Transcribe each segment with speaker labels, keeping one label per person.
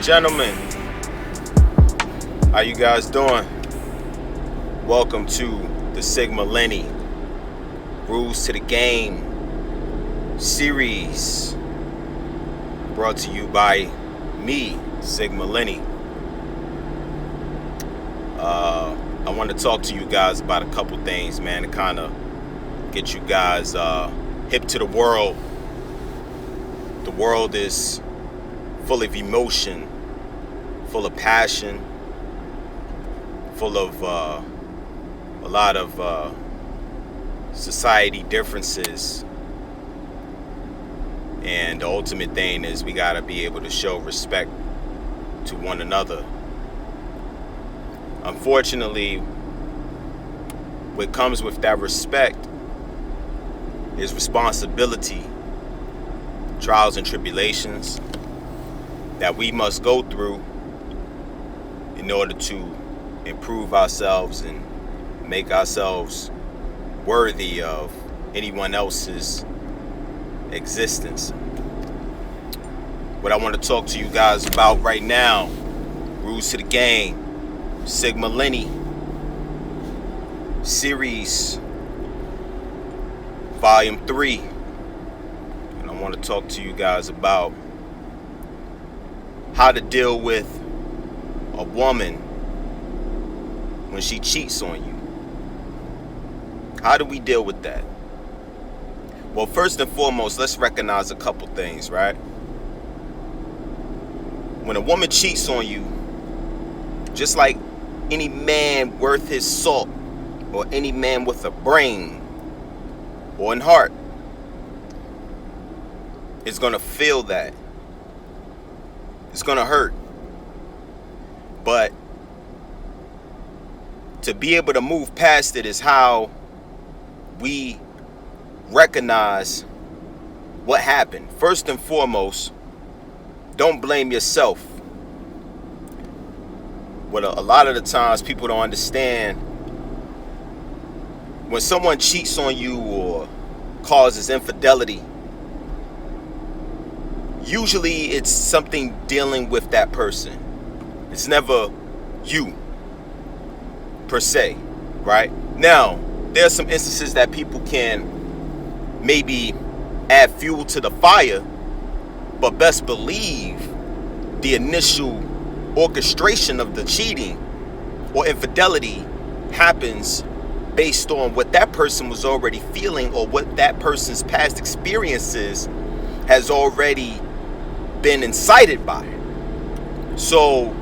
Speaker 1: and gentlemen, how you guys doing? Welcome to the Sigma Lenny Rules to the Game series, brought to you by me, Sigma Lenny. I want to talk to you guys about a couple things, man, to kind of get you guys hip to the world. The world is full of emotion, full of passion, full of a lot of society differences. And the ultimate thing is we got to be able to show respect to one another. Unfortunately, what comes with that respect is responsibility, trials and tribulations that we must go through in order to improve ourselves and make ourselves worthy of anyone else's existence. What I want to talk to you guys about right now, Rules to the Game, Sigma Lenny series, volume 3. And I want to talk to you guys about how to deal with a woman when she cheats on you. How do we deal with that? Well, first and foremost, let's recognize a couple things, right? When a woman cheats on you, just like any man worth his salt, or any man with a brain or an heart, is gonna feel that. It's gonna hurt. But to be able to move past it is how we recognize what happened. First and foremost, don't blame yourself. What a lot of the times people don't understand, when someone cheats on you or causes infidelity, usually it's something dealing with that person. It's never you per se, right? Now, there are some instances that people can maybe add fuel to the fire, but best believe the initial orchestration of the cheating or infidelity happens based on what that person was already feeling, or what that person's past experiences has already been incited by. So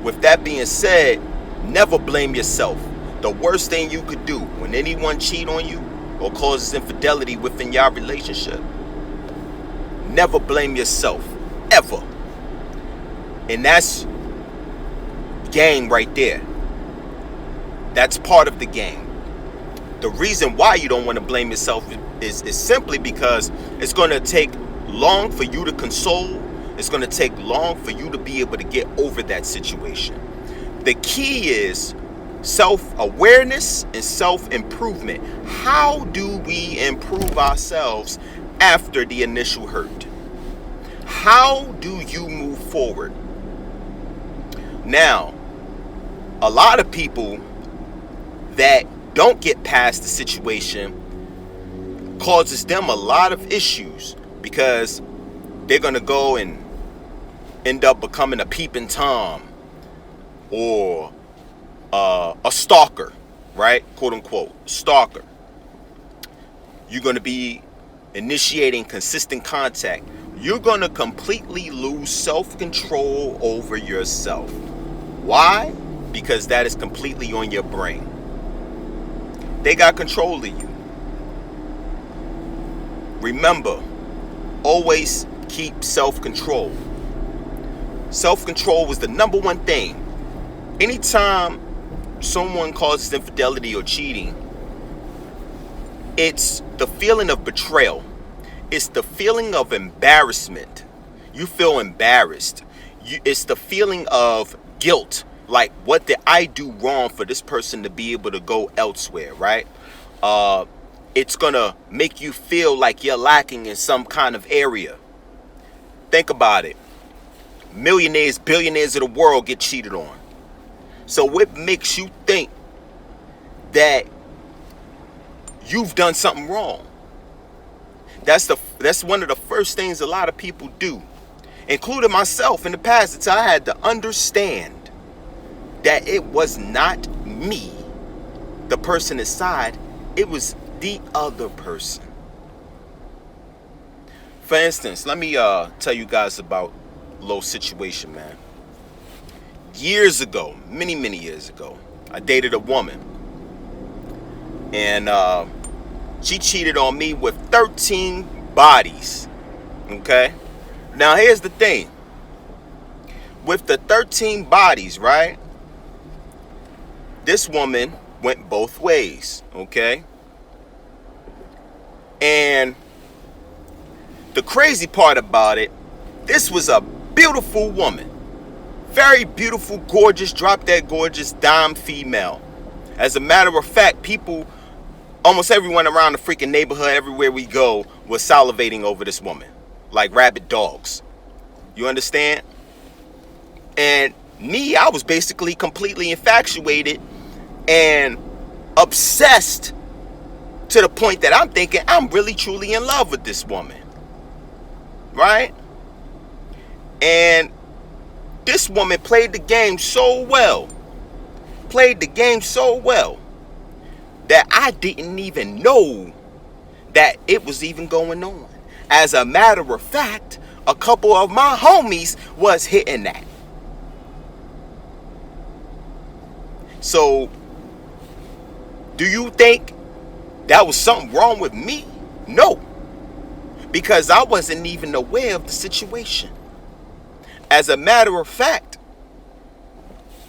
Speaker 1: with that being said, never blame yourself. The worst thing you could do when anyone cheat on you or causes infidelity within your relationship, never blame yourself, ever. And that's game right there. That's part of the game. The reason why you don't want to blame yourself is simply because it's going to take long for you to console. It's going to take long for you to be able to get over that situation. The key is self-awareness and self-improvement. How do we improve ourselves after the initial hurt? How do you move forward? Now, a lot of people that don't get past the situation causes them a lot of issues, because they're going to go and end up becoming a peeping Tom or a stalker, right? Quote unquote, stalker. You're going to be initiating consistent contact. You're going to completely lose self-control over yourself. Why? Because that is completely on your brain. They got control of you. Remember, always keep self-control. Self-control was the number one thing. Anytime someone causes infidelity or cheating, it's the feeling of betrayal. It's the feeling of embarrassment. You feel embarrassed. It's the feeling of guilt. Like, what did I do wrong for this person to be able to go elsewhere, right? It's gonna make you feel like you're lacking in some kind of area. Think about it. millionaires, billionaires of the world get cheated on. So what makes you think that you've done something wrong? That's one of the first things a lot of people do, including myself in the past, until I had to understand that it was not me, the person inside, it was the other person. For instance, let me tell you guys about a little situation, man. Years ago, many years ago, I dated a woman, and she cheated on me with 13 bodies. Okay? Now here's the thing. With the 13 bodies, right? This woman went both ways, okay? And the crazy part about it, this was a beautiful woman. Very beautiful, gorgeous, drop dead gorgeous, dime female. As a matter of fact, people, almost everyone around the freaking neighborhood, everywhere we go, was salivating over this woman. Like rabid dogs. You understand? And me, I was basically completely infatuated and obsessed to the point that I'm thinking I'm really truly in love with this woman. Right? And this woman played the game so well. That I didn't even know that it was even going on. As a matter of fact, a couple of my homies was hitting that. So, do you think that was something wrong with me? No. Because I wasn't even aware of the situation. As a matter of fact,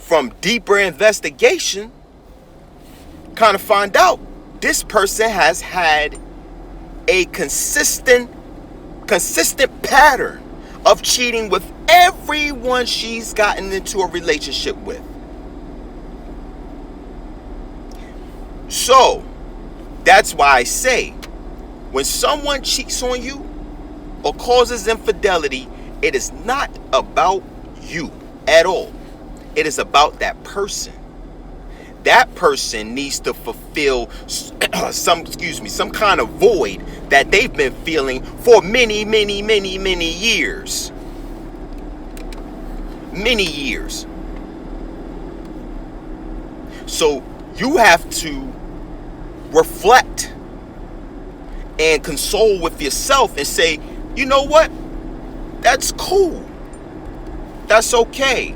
Speaker 1: from deeper investigation, kind of find out this person has had a consistent pattern of cheating with everyone she's gotten into a relationship with. So, that's why I say, when someone cheats on you or causes infidelity, it is not about you at all. It is about that person. That person needs to fulfill some kind of void that they've been feeling for many years. Many years. So you have to reflect and console with yourself and say, you know what? That's cool. That's okay.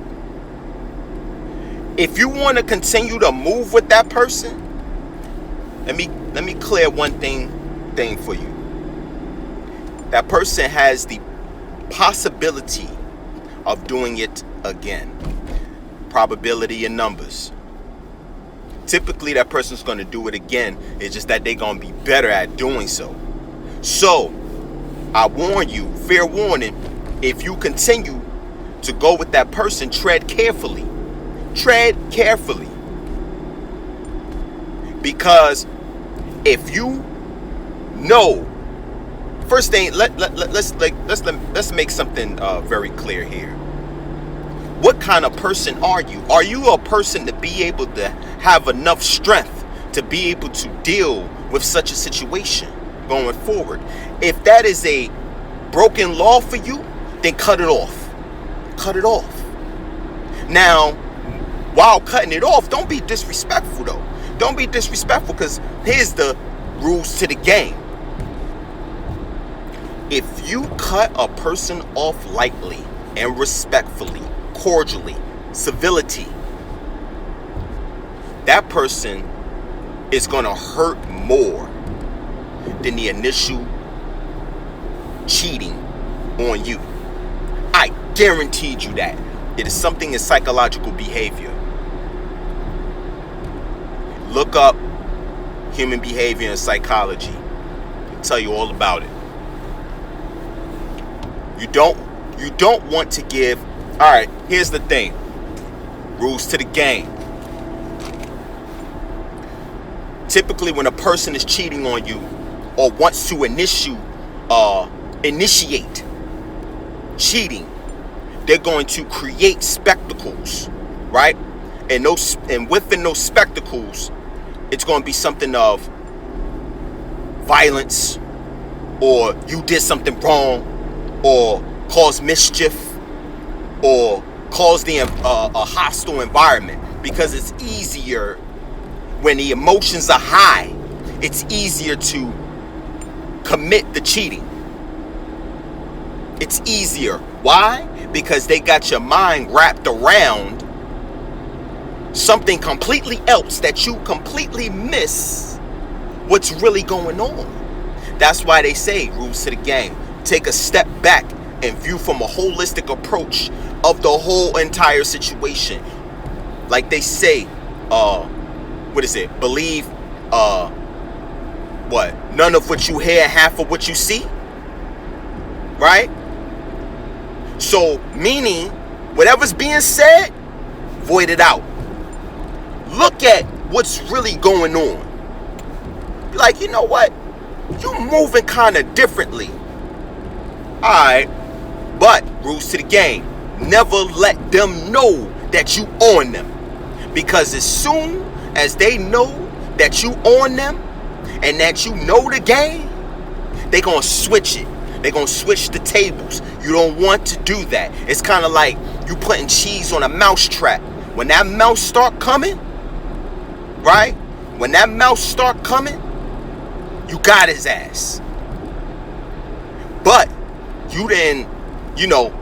Speaker 1: If you want to continue to move with that person, let me clear one thing for you. That person has the possibility of doing it again. Probability in numbers. Typically, that person's going to do it again. It's just that they're going to be better at doing so. So, I warn you, fair warning, if you continue to go with that person, tread carefully. Tread carefully. Because if you know, first thing, let's make something very clear here. What kind of person are you? Are you a person to be able to have enough strength to be able to deal with such a situation going forward? If that is a broken law for you, then cut it off. Cut it off. Now, while cutting it off, don't be disrespectful though. Don't be disrespectful, because here's the rules to the game. If you cut a person off lightly and respectfully, cordially, civility, that person is going to hurt more than the initial cheating on you. I guaranteed you that. It is something in psychological behavior. Look up human behavior and psychology. I'll tell you all about it. You don't want to give. All right, here's the thing. Rules to the game. Typically, when a person is cheating on you or wants to initiate cheating, they're going to create spectacles, right? And within those spectacles, it's going to be something of violence, or you did something wrong, or cause mischief, or cause a hostile environment. Because it's easier when the emotions are high, it's easier to commit the cheating. It's easier. Why? Because they got your mind wrapped around something completely else that you completely miss what's really going on. That's why they say, rules to the game, take a step back and view from a holistic approach of the whole entire situation. Like they say, believe none of what you hear, half of what you see, right? So meaning whatever's being said, void it out. Look at what's really going on. Be like, you know what, you moving kind of differently. Alright, but rules to the game, never let them know that you on them. Because as soon as they know that you on them and that you know the game, they gonna switch it. They gonna switch the tables. You don't want to do that. It's kind of like you putting cheese on a mouse trap. When that mouse start coming, right? When that mouse start coming, you got his ass. But you didn't,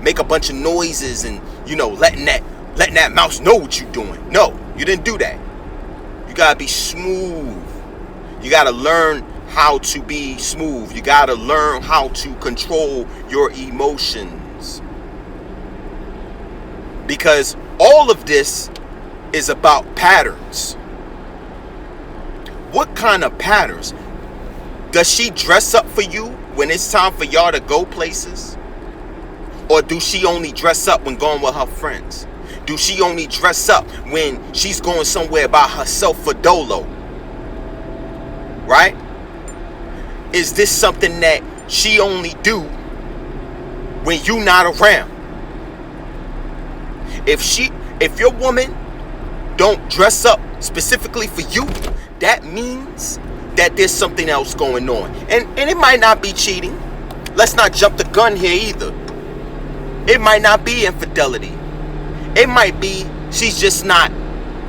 Speaker 1: make a bunch of noises and, letting that mouse know what you're doing. No, you didn't do that. You gotta be smooth. You gotta learn how to be smooth. You gotta learn how to control your emotions. Because all of this is about patterns. What kind of patterns? Does she dress up for you when it's time for y'all to go places? Or do she only dress up when going with her friends? Do she only dress up when she's going somewhere by herself for dolo? Right? Is this something that she only do when you not around? If your woman don't dress up specifically for you, that means that there's something else going on. And it might not be cheating. Let's not jump the gun here either. It might not be infidelity. It might be she's just not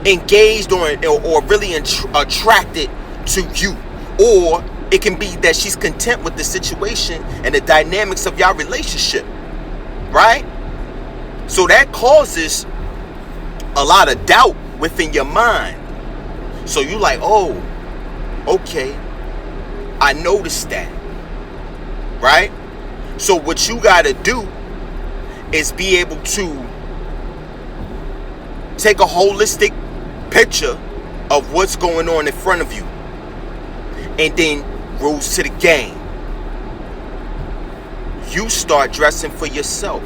Speaker 1: engaged or really attracted to you. Or it can be that she's content with the situation and the dynamics of your relationship. Right? So that causes a lot of doubt within your mind. So you like, oh, okay, I noticed that. Right? So what you got to do is be able to take a holistic picture of what's going on in front of you. And then rules to the game. You start dressing for yourself.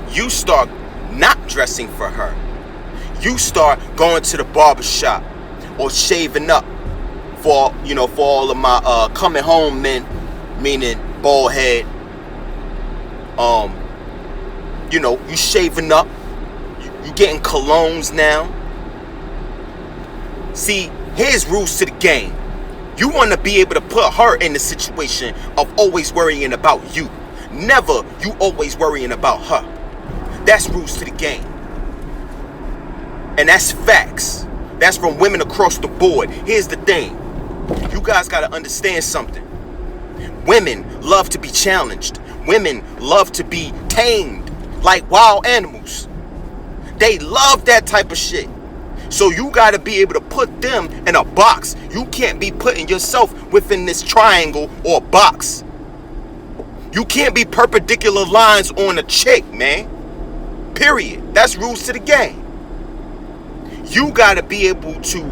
Speaker 1: You start not dressing for her. You start going to the barbershop or shaving up for all of my coming home men, meaning bald head. You shaving up. You getting colognes now. See, here's rules to the game. You want to be able to put her in the situation of always worrying about you. Never you always worrying about her. That's rules to the game. And that's facts. That's from women across the board. Here's the thing. You guys got to understand something. Women love to be challenged. Women love to be tamed like wild animals. They love that type of shit. So you got to be able to put them in a box. You can't be putting yourself within this triangle or box. You can't be perpendicular lines on a chick, man. Period. That's rules to the game. You got to be able to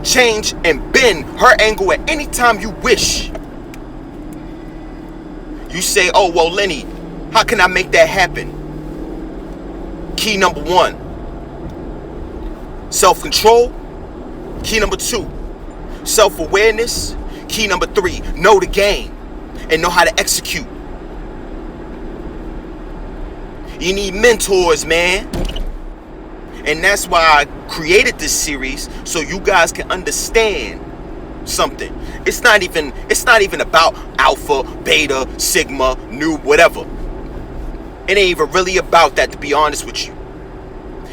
Speaker 1: change and bend her angle at any time you wish. You say, oh, well, Lenny, how can I make that happen? Key number 1. Self-control. Key number 2, self-awareness. Key number 3, know the game and know how to execute. You need mentors, man. And that's why I created this series, so you guys can understand something. It's not even about alpha, beta, sigma, nu, whatever. It ain't even really about that, to be honest with you.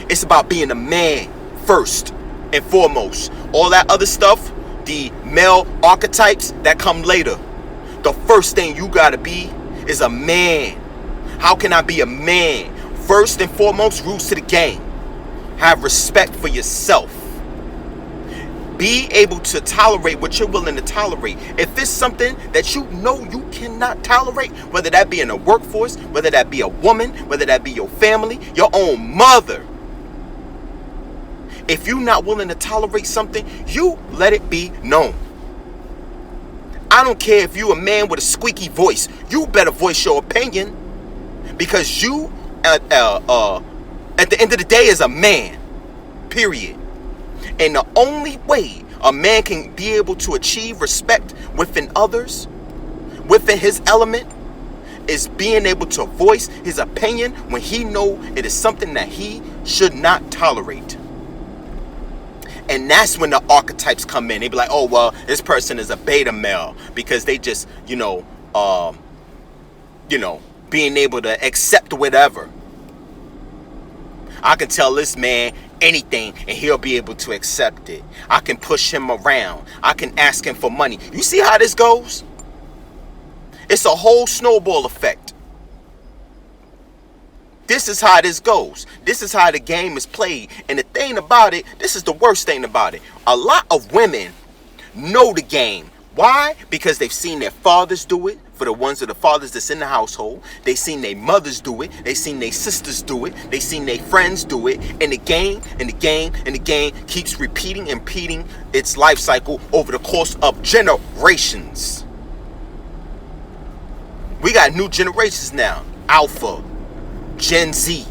Speaker 1: It's about being a man first and foremost. All that other stuff, the male archetypes, that come later. The first thing you gotta be is a man. How can I be a man? First and foremost, rules to the game. Have respect for yourself. Be able to tolerate what you're willing to tolerate. If it's something that you know you cannot tolerate, whether that be in a workforce, whether that be a woman, whether that be your family, your own mother. If you're not willing to tolerate something, you let it be known. I don't care if you're a man with a squeaky voice. You better voice your opinion. Because you, at the end of the day, is a man. Period. And the only way a man can be able to achieve respect within others, within his element, is being able to voice his opinion when he know it is something that he should not tolerate. And that's when the archetypes come in. They be like, oh, well, this person is a beta male because they just, being able to accept whatever. I can tell this man anything and he'll be able to accept it. I can push him around. I can ask him for money. You see how this goes? It's a whole snowball effect. This is how this goes. This is how the game is played. And the thing about it, this is the worst thing about it. A lot of women know the game. Why? Because they've seen their fathers do it. For the ones of the fathers that's in the household, they seen their mothers do it. They seen their sisters do it. They seen their friends do it. And the game keeps repeating and repeating its life cycle over the course of generations. We got new generations now. Alpha, Gen Z.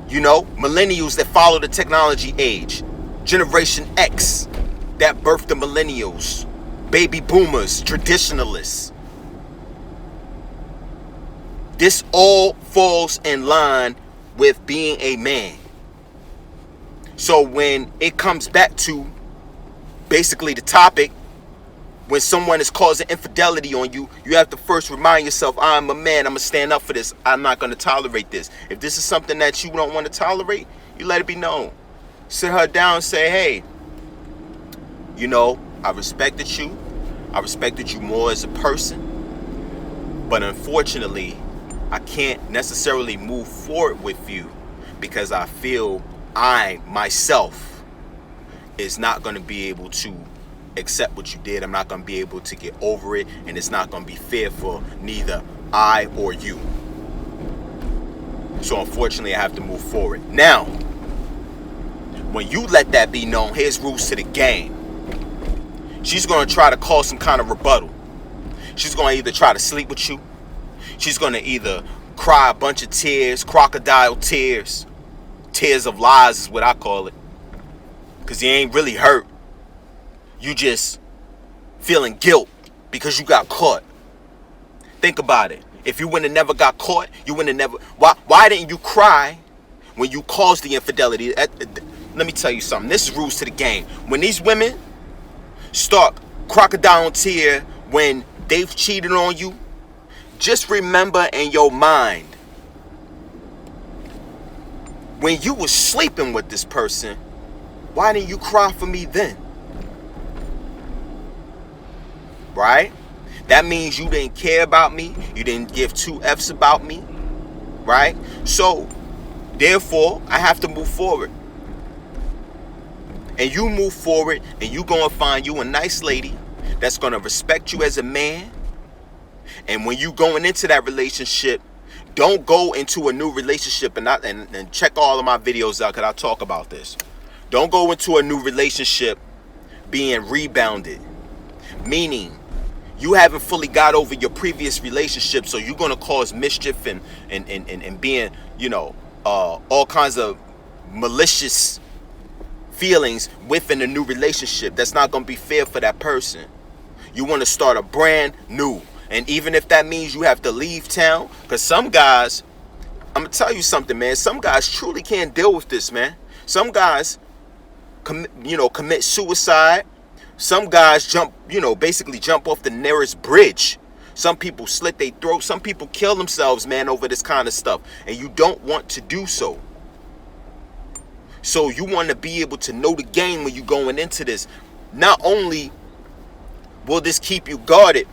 Speaker 1: Millennials that follow the technology age. Generation X that birthed the millennials. Baby boomers, traditionalists. This all falls in line with being a man. So when it comes back to basically the topic, when someone is causing infidelity on you, you have to first remind yourself, I'm a man, I'm going to stand up for this. I'm not going to tolerate this. If this is something that you don't want to tolerate, you let it be known. Sit her down and say, hey, I respected you. I respected you more as a person. But unfortunately, I can't necessarily move forward with you because I feel I, myself, is not going to be able to accept what you did. I'm not going to be able to get over it. And it's not going to be fair for neither I or you. So unfortunately, I have to move forward. Now, when you let that be known, here's rules to the game. She's going to try to cause some kind of rebuttal. She's going to either try to sleep with you. She's going to either cry a bunch of tears, crocodile tears. Tears of lies is what I call it. Because you ain't really hurt. You just feeling guilt because you got caught. Think about it. If you wouldn't have never got caught, you wouldn't have never... Why didn't you cry when you caused the infidelity? Let me tell you something. This is rules to the game. When these women start crocodile tear when they've cheated on you, just remember in your mind, when you was sleeping with this person, why didn't you cry for me then? Right? That means you didn't care about me. You didn't give two F's about me. Right? So, therefore, I have to move forward. And you move forward and you go and find you a nice lady that's going to respect you as a man. And when you going into that relationship, don't go into a new relationship and check all of my videos out because I'll talk about this. Don't go into a new relationship being rebounded. Meaning, you haven't fully got over your previous relationship, so you're going to cause mischief and being, all kinds of malicious feelings within a new relationship. That's not going to be fair for that person. You want to start a brand new And even if that means you have to leave town, because some guys, I'm going to tell you something, man. Some guys truly can't deal with this, man. Some guys, commit suicide. Some guys basically jump off the nearest bridge. Some people slit their throat. Some people kill themselves, man, over this kind of stuff. And you don't want to do so. So you want to be able to know the game when you're going into this. Not only will this keep you guarded,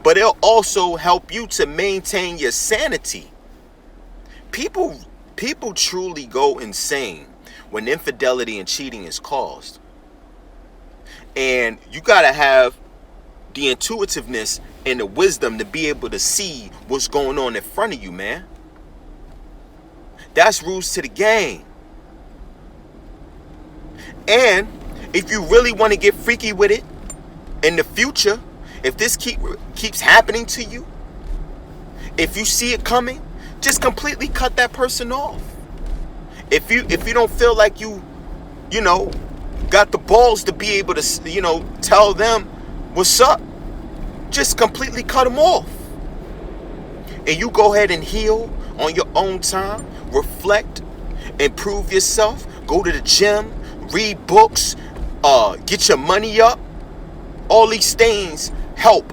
Speaker 1: but it'll also help you to maintain your sanity. People truly go insane when infidelity and cheating is caused. And you got to have the intuitiveness and the wisdom to be able to see what's going on in front of you, man. That's rules to the game. And if you really want to get freaky with it in the future, if this keeps happening to you, if you see it coming, just completely cut that person off. If you don't feel like you got the balls to be able to, tell them what's up, just completely cut them off. And you go ahead and heal on your own time, reflect, improve yourself, go to the gym, read books, get your money up. All these things help.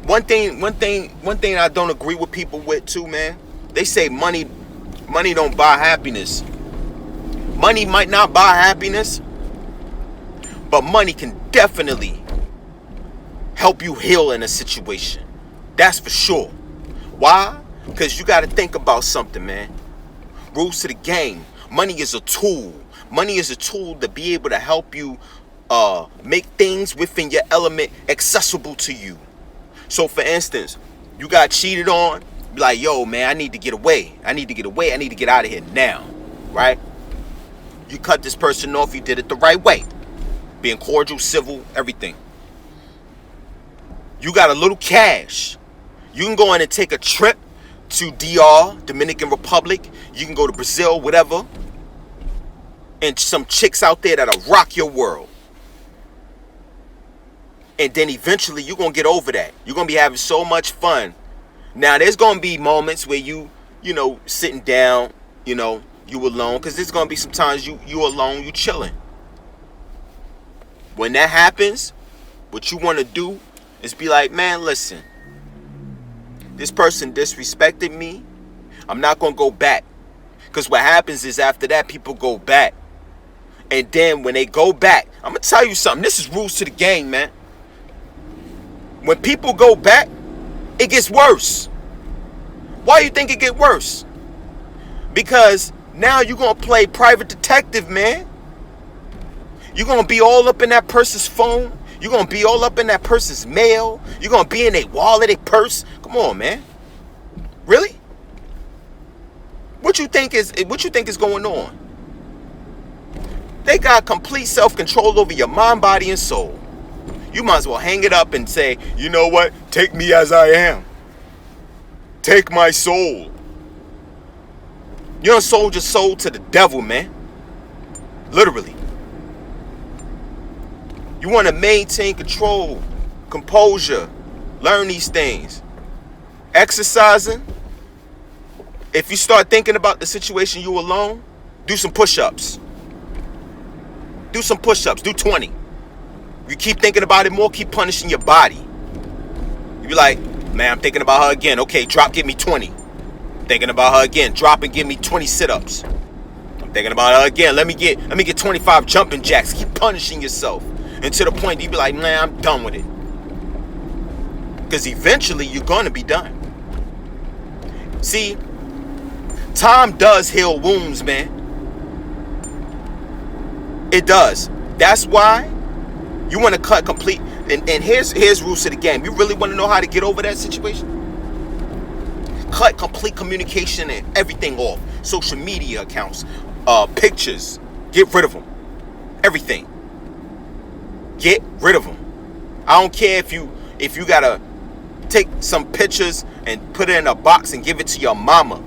Speaker 1: One thing I don't agree with people with too, man. They say money don't buy happiness. Money might not buy happiness, but money can definitely help you heal in a situation. That's for sure. Why? Because you got to think about something, man. Rules to the game. Money is a tool. Money is a tool to be able to help you make things within your element accessible to you. So for instance, you got cheated on, be like, yo, man, I need to get away. I need to get out of here now. Right? You cut this person off, you did it the right way. Being cordial, civil, everything. You got a little cash. You can go in and take a trip to DR, Dominican Republic. You can go to Brazil, whatever. And some chicks out there that'll rock your world. And then eventually you're going to get over that. You're going to be having so much fun. Now, there's going to be moments where you sitting down, you alone. Because there's going to be some times you alone, you chilling. When that happens, what you want to do is be like, man, listen. This person disrespected me. I'm not going to go back. Because what happens is after that, people go back. And then when they go back, I'm going to tell you something. This is rules to the game, man. When people go back, it gets worse. Why do you think it gets worse? Because now you're going to play private detective, man. You're going to be all up in that person's phone. You're going to be all up in that person's mail. You're going to be in their wallet, their purse. Come on, man. Really? What you think is going on? They got complete self-control over your mind, body, and soul. You might as well hang it up and say, you know what? Take me as I am. Take my soul. You don't sold your soul to the devil, man. Literally. You want to maintain control, composure, learn these things. Exercising. If you start thinking about the situation you alone, do some push-ups. Do some push-ups. Do 20. You keep thinking about it more, keep punishing your body. You be like, man, I'm thinking about her again. Okay, drop, give me 20. Thinking about her again. Drop and give me 20 sit-ups. I'm thinking about her again. Let me get 25 jumping jacks. Keep punishing yourself. And to the point you be like, man, I'm done with it. Because eventually you're going to be done. See, time does heal wounds, man. It does. That's why you want to cut complete. And here's rules to the game. You really want to know how to get over that situation? Cut complete communication and everything off. Social media accounts, pictures. Get rid of them. Everything. Get rid of them. I don't care if you gotta take some pictures and put it in a box and give it to your mama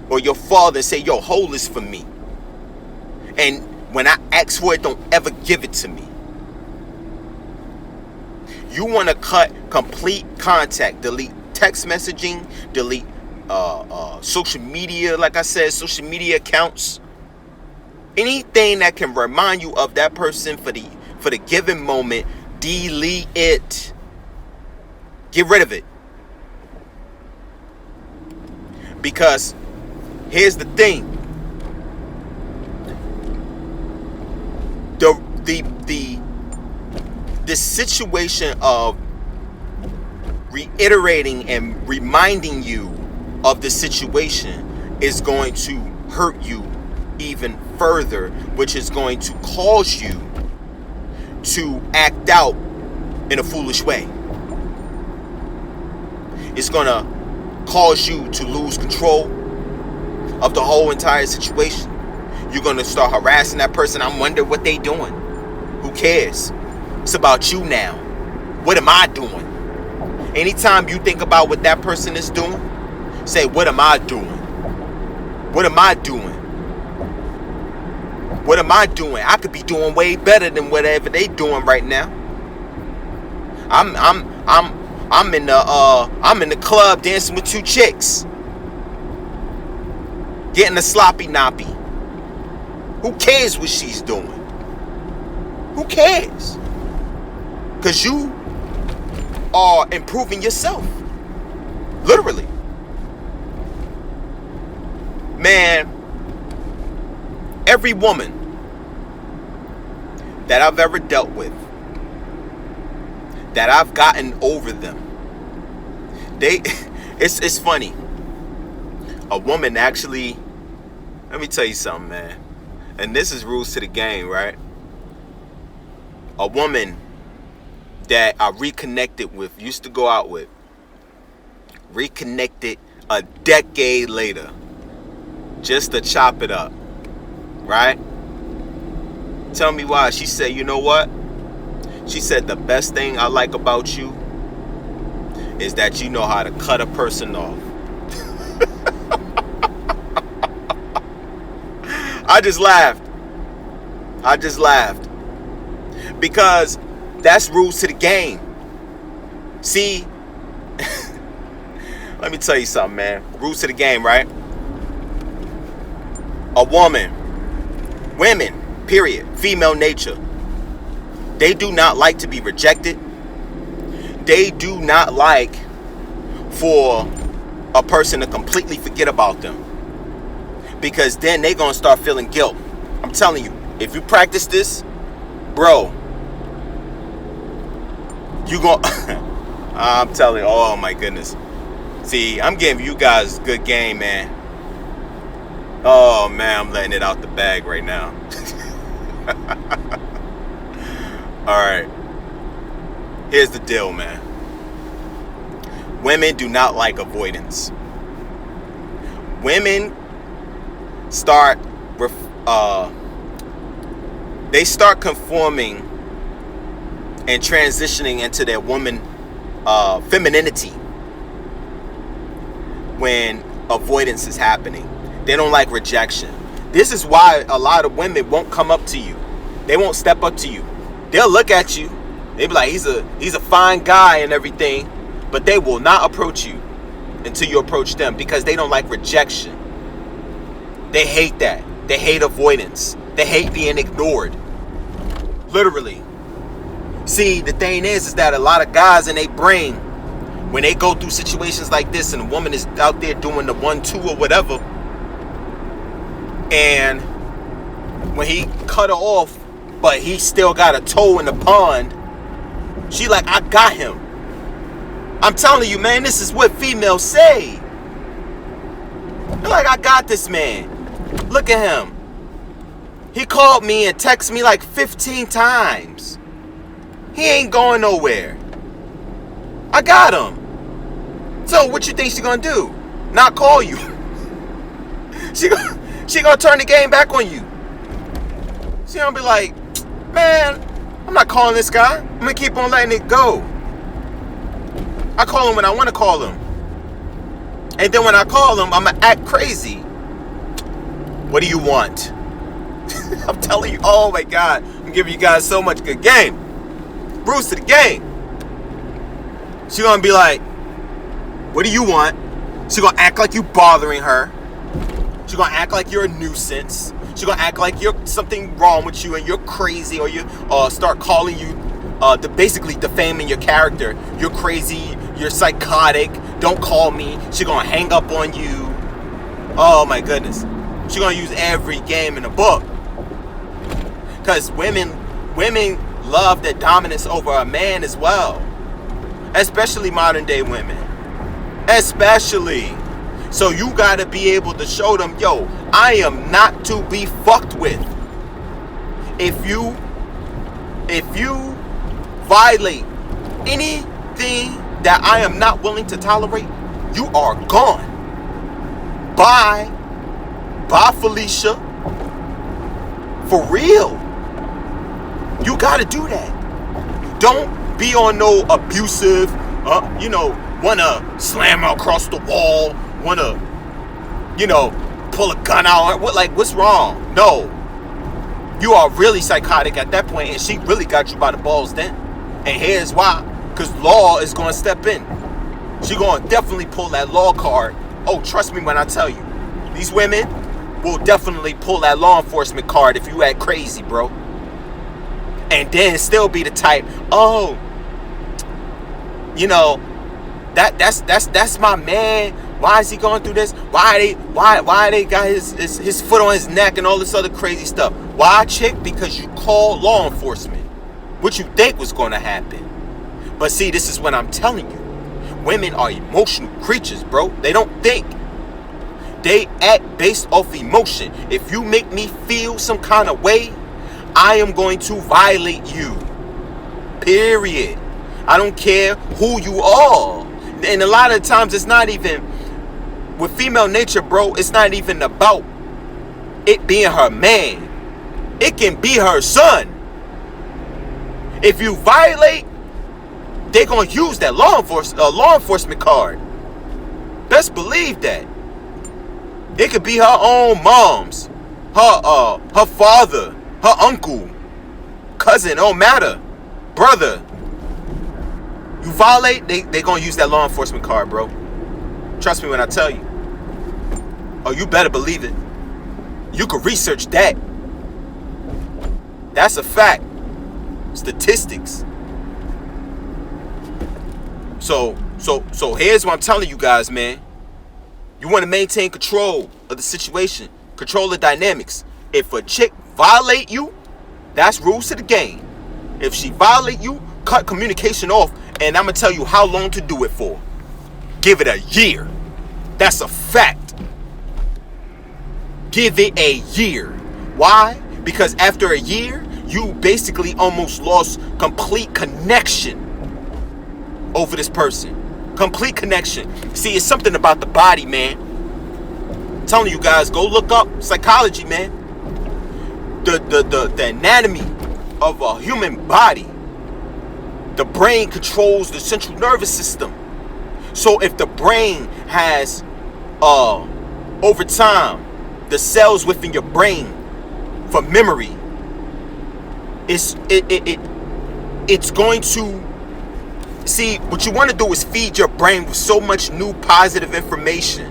Speaker 1: or your father and say, yo, hold this for me. And when I ask for it, don't ever give it to me. You want to cut complete contact, delete text messaging, delete social media, like I said, social media accounts. Anything that can remind you of that person for the given moment, delete it. Get rid of it. Because here's the thing. The situation of reiterating and reminding you of the situation is going to hurt you even further, which is going to cause you to act out in a foolish way. It's going to cause you to lose control of the whole entire situation. You're going to start harassing that person. I wonder what they doing. Who cares? It's about you now. What am I doing? Anytime you think about what that person is doing, say, what am I doing? What am I doing? What am I doing? I could be doing way better than whatever they doing right now. I'm in the club dancing with 2 chicks, getting a sloppy noppy. Who cares what she's doing? Who cares? Because you are improving yourself. Literally. Man, every woman that I've ever dealt with, that I've gotten over them, it's funny. A woman actually, let me tell you something, man. And this is rules to the game, right? A woman that I reconnected with, used to go out with, reconnected a decade later, just to chop it up, right? Tell me why. She said, you know what? She said, the best thing I like about you is that you know how to cut a person off. I just laughed. Because that's rules to the game. See, let me tell you something, man. Rules to the game, right? A woman, women, period, female nature, they do not like to be rejected. They do not like for a person to completely forget about them, because then they're going to start feeling guilt. I'm telling you, if you practice this, bro, you going I'm telling you, oh my goodness. See, I'm giving you guys good game, man. Oh man, I'm letting it out the bag right now. Alright. Here's the deal, man. Women do not like avoidance. Women start conforming and transitioning into their woman femininity when avoidance is happening. They don't like rejection. This is why a lot of women won't come up to you. They won't step up to you. They'll look at you. They'll be like, he's a fine guy and everything, but they will not approach you until you approach them, because they don't like rejection. They hate that. They hate avoidance. They hate being ignored. Literally. See, the thing is that a lot of guys in their brain, when they go through situations like this and a woman is out there doing the 1-2 or whatever, and when he cut her off, but he still got a toe in the pond, she like, I got him. I'm telling you, man, this is what females say. They're like, I got this man. Look at him. He called me and texted me like 15 times. He ain't going nowhere. I got him. So what you think she gonna do? Not call you? She gonna turn the game back on you. She gonna be like, man, I'm not calling this guy. I'm gonna keep on letting it go. I call him when I want to call him. And then when I call him, I'm gonna act crazy. What do you want? I'm telling you, oh my God, I'm giving you guys so much good game. Bruce to the game. She gonna be like, what do you want? She gonna act like you bothering her. She gonna act like you're a nuisance. She gonna act like you're something wrong with you and you're crazy, or you start calling you, basically defaming your character. You're crazy. You're psychotic. Don't call me. She gonna hang up on you. Oh my goodness. She gonna use every game in the book. Cause women love their dominance over a man as well. Especially modern day women. Especially. So you gotta be able to show them, yo, I am not to be fucked with. If you violate anything that I am not willing to tolerate, you are gone. Bye. Bye, Felicia. For real. You gotta do that. Don't be on no abusive, wanna slam her across the wall, wanna, pull a gun out. What's wrong? No. You are really psychotic at that point, and she really got you by the balls then. And here's why. Because law is gonna step in. She gonna definitely pull that law card. Oh, trust me when I tell you. These women will definitely pull that law enforcement card if you act crazy, bro. And then still be the type, oh, that's my man. Why is he going through this? Why they got his foot on his neck and all this other crazy stuff? Why, chick? Because you called law enforcement. What you think was going to happen? But see, this is what I'm telling you. Women are emotional creatures, bro. They don't think. They act based off emotion. If you make me feel some kind of way, I am going to violate you. Period. I don't care who you are. And a lot of times it's not even, with female nature, bro, it's not even about it being her man. It can be her son. If you violate, they're going to use that law enforcement card. Best believe that. It could be her own mom's, her father, her uncle, cousin, don't matter, brother. You violate, they gonna use that law enforcement card, bro. Trust me when I tell you. Oh, you better believe it. You can research that. That's a fact. Statistics. So here's what I'm telling you guys, man. You want to maintain control of the situation, control the dynamics. If a chick violate you, that's rules to the game. If she violate you, cut communication off, and I'm gonna tell you how long to do it for. Give it a year. That's a fact. Give it a year. Why? Because after a year, you basically almost lost complete connection over this person. Complete connection. See, it's something about the body, man. I'm telling you guys, go look up psychology, man. The anatomy of a human body. The brain controls the central nervous system. So if the brain has, over time, the cells within your brain for memory, it's going to, see, what you want to do is feed your brain with so much new positive information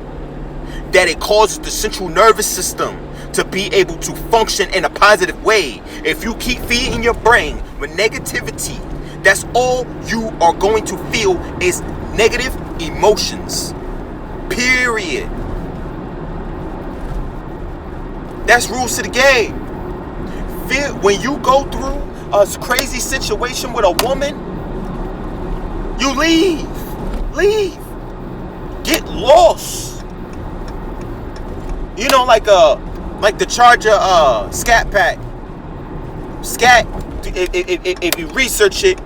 Speaker 1: that it causes the central nervous system to be able to function in a positive way. If you keep feeding your brain with negativity, that's all you are going to feel is negative emotions. Period. That's rules to the game. When you go through a crazy situation with a woman, you leave. Get lost. You know, like the Charger scat pack. Scat, if you research it,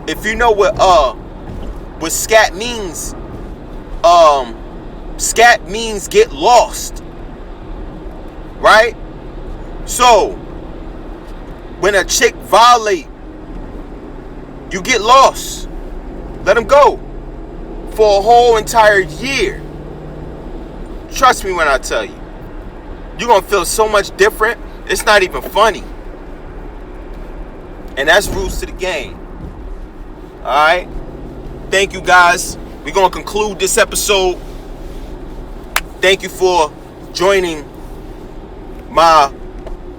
Speaker 1: if you know what scat means, scat means get lost. Right? So when a chick violate, you get lost. Let them go for a whole entire year. Trust me when I tell you. You're going to feel so much different. It's not even funny. And that's rules to the game. Alright? thank you guys. We're going to conclude this episode. Thank you for joining my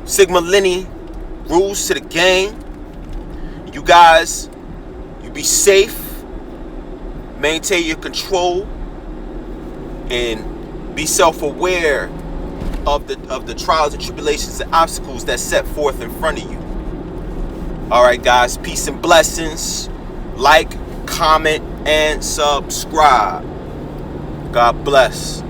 Speaker 1: Sigma Lenny rules to the game. You guys, you be safe. Maintain your control. And be self-aware of the trials and tribulations and obstacles that set forth in front of you. Alright guys, peace and blessings. Like, comment, and subscribe. God bless.